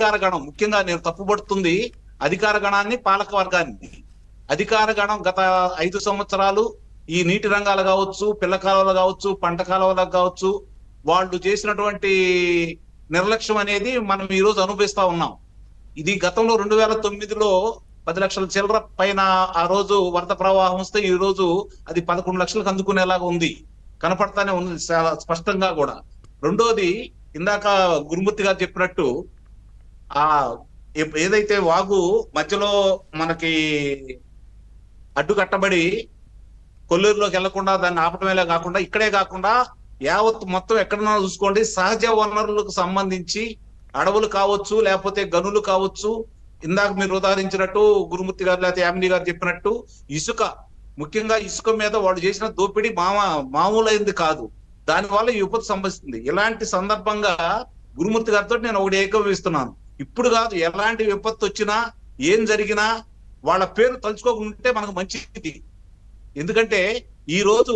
అధికార గణం ముఖ్యంగా నేను తప్పుపడుతుంది అధికార గణాన్ని, పాలక వర్గాన్ని. అధికార గణం గత 5 సంవత్సరాలు ఈ నీటి రంగాలు కావచ్చు, పిల్ల కాలువలు కావచ్చు, పంట కాలువలకు కావచ్చు, వాళ్ళు చేసినటువంటి నిర్లక్ష్యం అనేది మనం ఈ రోజు అనుభవిస్తా ఉన్నాం. ఇది గతంలో 2009లో 10 లక్షల చిల్లర పైన ఆ రోజు వరద ప్రవాహం వస్తే ఈ రోజు అది 11 లక్షలకు అందుకునేలాగా ఉంది, కనపడతానే ఉంది చాలా స్పష్టంగా కూడా. రెండోది, ఇందాక గురుమూర్తి గారు చెప్పినట్టు ఆ ఏదైతే వాగు మధ్యలో మనకి అడ్డుకట్టబడి కొల్లూరులోకి వెళ్లకుండా దాన్ని ఆపటమేలా కాకుండా, ఇక్కడే కాకుండా యావత్ మొత్తం ఎక్కడన్నా చూసుకోండి, సహజ వనరులకు సంబంధించి అడవులు కావచ్చు, లేకపోతే గనులు కావచ్చు, ఇందాక మీరు ఉదాహరించినట్టు గురుమూర్తి గారు లేకపోతే యామిని గారు చెప్పినట్టు ఇసుక, ముఖ్యంగా ఇసుక మీద వాళ్ళు చేసిన దోపిడీ మామూలైంది కాదు. దానివల్ల ఈ విపత్తు సంభవిస్తుంది. ఇలాంటి సందర్భంగా గురుమూర్తి గారితో నేను ఒకటి ఏకీభవిస్తున్నాను. ఇప్పుడు కాదు, ఎలాంటి విపత్తు వచ్చినా ఏం జరిగినా వాళ్ళ పేరు తలుచుకోకుంటే మనకు మంచిది. ఎందుకంటే ఈ రోజు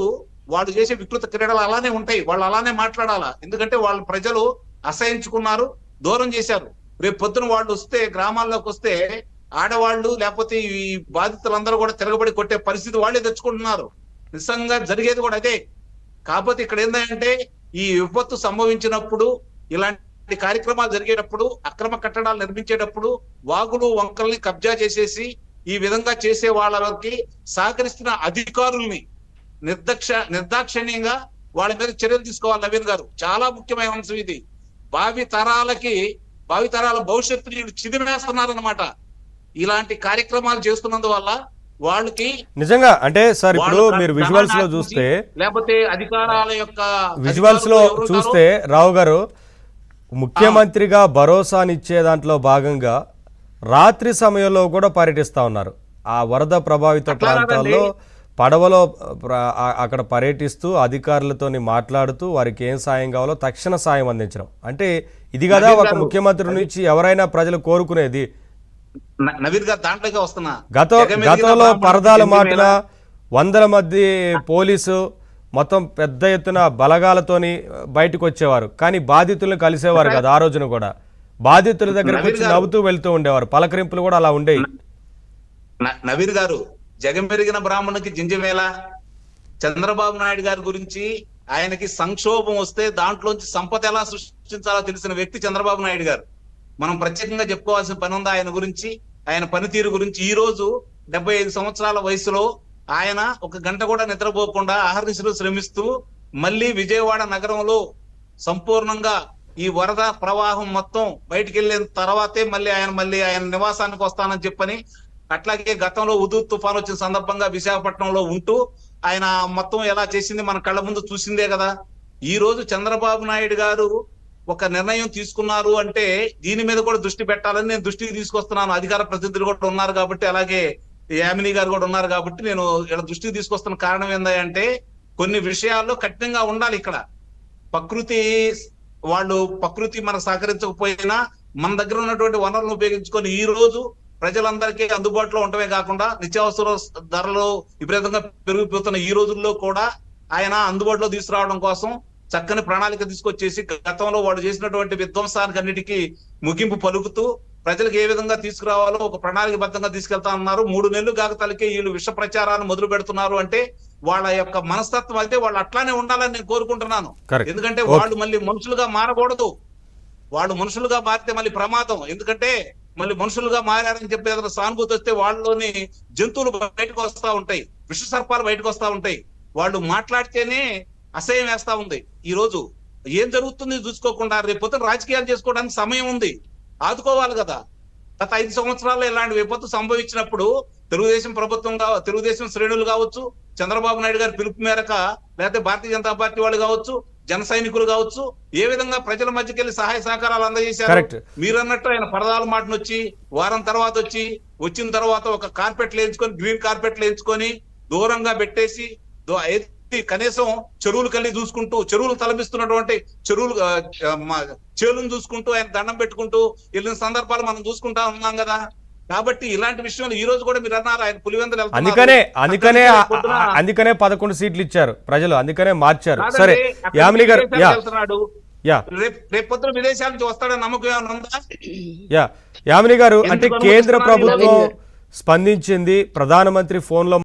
వాళ్ళు చేసే వికృత క్రీడలు అలానే ఉంటాయి, వాళ్ళు అలానే మాట్లాడాలా. ఎందుకంటే వాళ్ళ ప్రజలు అసహించుకున్నారు, దూరం చేశారు. రేపు పొద్దున వాళ్ళు వస్తే, గ్రామాల్లోకి వస్తే ఆడవాళ్ళు లేకపోతే ఈ బాధితులందరూ కూడా తిరగబడి కొట్టే పరిస్థితి వాళ్ళే తెచ్చుకుంటున్నారు. నిజంగా జరిగేది కూడా అదే. కాకపోతే ఇక్కడ ఏంటంటే ఈ విపత్తు సంభవించినప్పుడు, ఇలాంటి కార్యక్రమాలు జరిగేటప్పుడు, అక్రమ కట్టడాలు నిర్మించేటప్పుడు వాగులు వంకల్ని కబ్జా చేసేసి ఈ విధంగా చేసే వాళ్ళకి సహకరిస్తున్న అధికారుల్ని నిర్దాక్షిణ్యంగా వాళ్ళ మీద చర్యలు తీసుకోవాలి. నవీన్ గారు, చాలా ముఖ్యమైన అంశం ఇది. భావితరాల భవిష్యత్తుని చిదిమేస్తున్నారన్నమాట. ఇలాంటి కార్యక్రమాలు చేస్తున్నందువల్ల వాళ్ళకి నిజంగా అంటే సార్, ఇప్పుడు మీరు విజువల్స్ లో చూస్తే, లేకపోతే అధికారాల యొక్క విజువల్స్ లో చూస్తే రావు గారు ముఖ్యమంత్రిగా భరోసానిచ్చే దాంట్లో భాగంగా రాత్రి సమయంలో కూడా పర్యటిస్తా ఉన్నారు. ఆ వరద ప్రభావిత ప్రాంతాల్లో పడవలో అక్కడ పర్యటిస్తూ అధికారులతో మాట్లాడుతూ వారికి ఏం సాయం కావాలో తక్షణ సాయం అందించడం. అంటే ఇది కదా ఒక ముఖ్యమంత్రి నుంచి ఎవరైనా ప్రజలు కోరుకునేది. నవీన్ గారు దాంట్లోకి వస్తున్నా, గతంలో పరదాల మాటన 100 మంది పోలీసు మొత్తం పెద్ద ఎత్తున బలగాలతోని బయటకు వచ్చేవారు, కానీ బాధితులను కలిసేవారు కదా. ఆ రోజున కూడా బాధితుల దగ్గరకు వచ్చి నవ్వుతూ వెళ్తూ ఉండేవారు, పలకరింపులు కూడా అలా ఉండేవి. నవీన్ గారు, జగమెరిగిన బ్రాహ్మణునికి జింజమేళ. చంద్రబాబు నాయుడు గారి గురించి, ఆయనకి సంక్షోభం వస్తే దాంట్లోంచి సంపద ఎలా సృష్టించాలో తెలిసిన వ్యక్తి చంద్రబాబు నాయుడు గారు. మనం ప్రత్యేకంగా చెప్పుకోవాల్సిన పని ఉందా ఆయన గురించి, ఆయన పనితీరు గురించి? ఈ రోజు 75 సంవత్సరాల వయసులో ఆయన ఒక గంట కూడా నిద్రపోకుండా అహర్నిశలు శ్రమిస్తూ మళ్ళీ విజయవాడ నగరంలో సంపూర్ణంగా ఈ వరద ప్రవాహం మొత్తం బయటికి వెళ్ళిన తర్వాతే మళ్ళీ ఆయన నివాసానికి వస్తానని చెప్పని, అట్లాగే గతంలో ఉదూ తుఫాన్ వచ్చిన సందర్భంగా విశాఖపట్నంలో ఉంటూ ఆయన మొత్తం ఎలా చేసింది మన కళ్ళ ముందు చూసిందే కదా. ఈ రోజు చంద్రబాబు నాయుడు గారు ఒక నిర్ణయం తీసుకున్నారు అంటే దీని మీద కూడా దృష్టి పెట్టాలని నేను దృష్టికి తీసుకొస్తున్నాను. అధికార ప్రతినిధులు కూడా ఉన్నారు కాబట్టి, అలాగే యామిని గారు కూడా ఉన్నారు కాబట్టి నేను ఇక్కడ దృష్టికి తీసుకొస్తున్న కారణం ఏంటంటే కొన్ని విషయాల్లో కఠినంగా ఉండాలి. ఇక్కడ ప్రకృతి మనకు సహకరించకపోయినా మన దగ్గర ఉన్నటువంటి వనరులను ఉపయోగించుకొని ఈ రోజు ప్రజలందరికీ అందుబాటులో ఉండటమే కాకుండా నిత్యావసర ధరలు విపరీతంగా పెరిగిపోతున్న ఈ రోజుల్లో కూడా ఆయన అందుబాటులో తీసుకురావడం కోసం చక్కని ప్రణాళిక తీసుకొచ్చేసి గతంలో వాళ్ళు చేసినటువంటి విధ్వంసానికి అన్నిటికీ ముగింపు పలుకుతూ ప్రజలకు ఏ విధంగా తీసుకురావాలో ఒక ప్రణాళికబద్ధంగా తీసుకెళ్తా ఉన్నారు. 3 నెలలు కాకతలకే వీళ్ళు విష ప్రచారాన్ని మొదలు పెడుతున్నారు అంటే వాళ్ళ యొక్క మనస్తత్వం అయితే వాళ్ళు అట్లానే ఉండాలని నేను కోరుకుంటున్నాను. ఎందుకంటే వాళ్ళు మళ్ళీ మనుషులుగా మారకూడదు. వాళ్ళు మనుషులుగా మారితే మళ్ళీ ప్రమాదం. ఎందుకంటే మళ్ళీ మనుషులుగా మారారని చెప్పి ఏదైనా సానుభూతి వస్తే వాళ్ళలోని జంతువులు బయటకు వస్తా ఉంటాయి, విష సర్పాలు బయటకు వస్తా ఉంటాయి. వాళ్ళు మాట్లాడితేనే అసహ్యం వేస్తా ఉంది. ఈ రోజు ఏం జరుగుతుంది చూసుకోకుండా రేపు పొద్దున రాజకీయాలు చేసుకోవడానికి సమయం ఉంది, ఆదుకోవాలి కదా. గత 5 సంవత్సరాల్లో ఇలాంటి విపత్తు సంభవించినప్పుడు తెలుగుదేశం శ్రేణులు కావచ్చు, చంద్రబాబు నాయుడు గారి పిలుపు మేరకు లేకపోతే భారతీయ జనతా పార్టీ వాళ్ళు కావచ్చు, జన సైనికులు కావచ్చు, ఏ విధంగా ప్రజల మధ్యకి వెళ్ళి సహాయ సహకారాలు అందజేశారు. మీరన్నట్టు ఆయన పరదాల మాటను వచ్చి వారం తర్వాత వచ్చిన తర్వాత ఒక కార్పెట్లు వేయించుకొని, గ్రీన్ కార్పెట్లు వేయించుకొని దూరంగా పెట్టేసి కనీసం చెరువులు కలిగి చూసుకుంటూ, చెరువులు తలపిస్తున్నటువంటి చేలును చూసుకుంటూ ఆయన దండం పెట్టుకుంటూ వెళ్ళిన సందర్భాలు మనం చూసుకుంటా ఉన్నాం కదా. కాబట్టి ఇలాంటి విషయంలో ఈ రోజు కూడా మీరు అన్నారు ఆయన పులివెందులు అందుకనే 11 సీట్లు ఇచ్చారు ప్రజలు, అందుకనే మార్చారు. సరే యామిని గారు, వెళ్తున్నాడు యా రేపు పొద్దున విదేశాల నుంచి వస్తాడని నమ్మకం ఏమైనా ఉందా? యా యామిని గారు, అంటే ఎందుకు కేంద్ర అనుమతిస్తున్నారు? ప్రభుత్వం స్పందించింది, ప్రధానమంత్రి ఫోన్లో